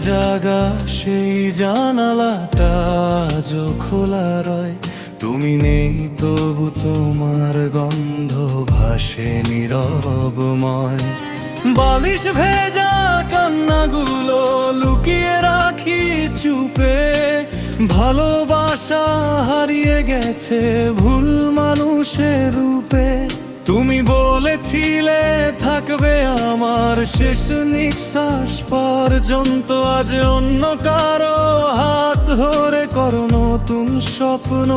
জাগা সেই জানালাটা আজও খোলা রয়। তুমি নেই তবু তোমার গন্ধ ভাসে নীরবময়। বালিশ ভেজা কান্নাগুলো লুকিয়ে রাখি চুপে। ভালোবাসা হারিয়ে গেছে ভুল মানুষের রূপে। তুমি বলেছিলে থাকবে আমার শেষ নিঃশ্বাস পর্যন্ত। আজ অন্য কারো হাত ধরে করো নতুন স্বপ্ন।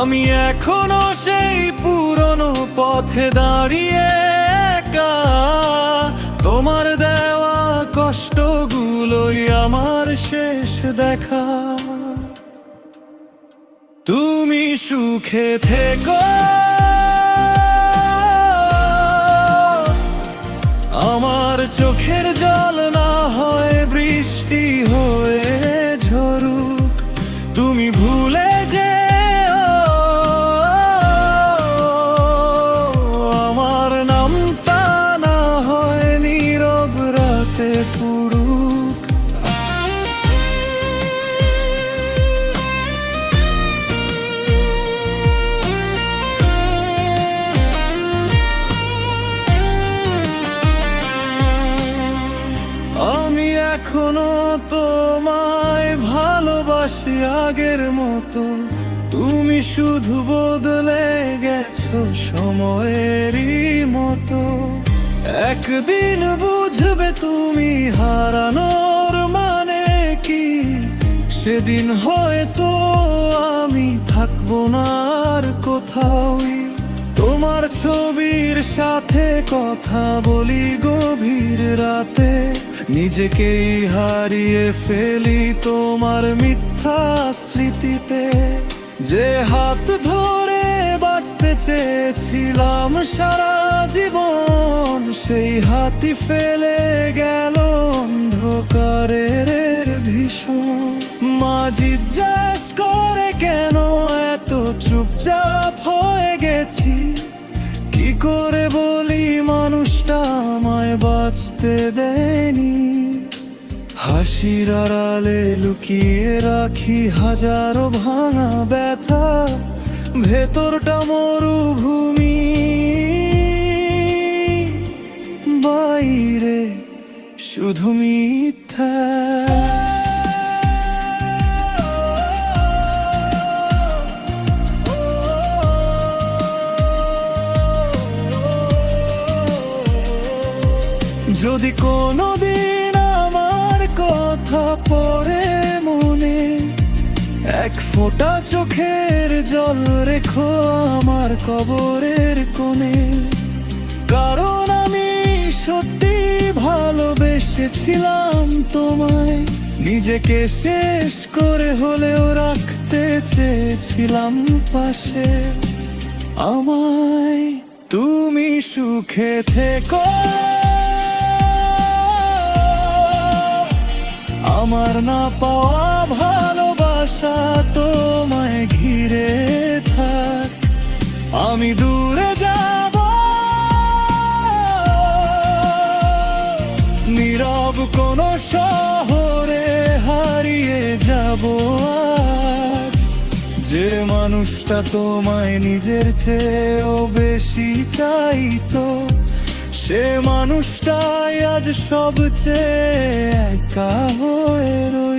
আমি এখনো সেই পুরনো পথে দাঁড়িয়ে একা। তোমার দেওয়া কষ্টগুলোই আমার শেষ দেখা। তুমি সুখে থেকো, আমার চোখের জল না হয় বৃষ্টি হয়ে ঝরুক। তুমি ভুলে যেও আমার নামটা না হয় নীরব রাতে পুরুক। আমি এখনো তোমায় ভালোবাসি আগের মতো। তুমি শুধু বদলে গেছো সময়েরই মতো। একদিন বুঝবে তুমি হারানোর মানে কি। সেদিন হয়তো আমি থাকবো না আর কোথাওই। তোমার ছবির সাথে কথা বলি গভীর রাতে। নিজেকেই হারিয়ে ফেলি তোমার মিথ্যা স্মৃতিতে। যে হাত ধরে বাঁচতে চেয়েছিলাম সারা জীবন, সেই হাতই ফেলে গেল অন্ধকারের ভীষণ। মা জিজ্ঞেস করে কেন এত চুপচাপ হয়ে গেছি। কি করে বলি মানুষটা আমায় বাঁচতে দেয়নি। হাসির আড়ালে লুকিয়ে রাখি হাজারো ভাঙা ব্যথা। ভেতরটা মরুভূমি, বাইরে শুধু মিথ্যা। যদি কোনোদিন আমার কথা পড়ে মনে, এক ফোঁটা চোখের জল রেখো আমার কবরের কোণে। কারণ আমি সত্যি ভালোবেসেছিলাম তোমায়। নিজেকে শেষ করে হলেও রাখতে চেয়েছিলাম পাশে আমায়। তুমি সুখে থেকো, আমার না পাওয়া ভালোবাসা তোমায় ঘিরে থাক। আমি দূরে যাব, নীরব কোনো শহরে হারিয়ে যাব আজ। যে মানুষটা তোমায় নিজের চেয়েও বেশি চাইতো, সে মানুষটাই আজ সবচেয়ে একা হয়ে রইল।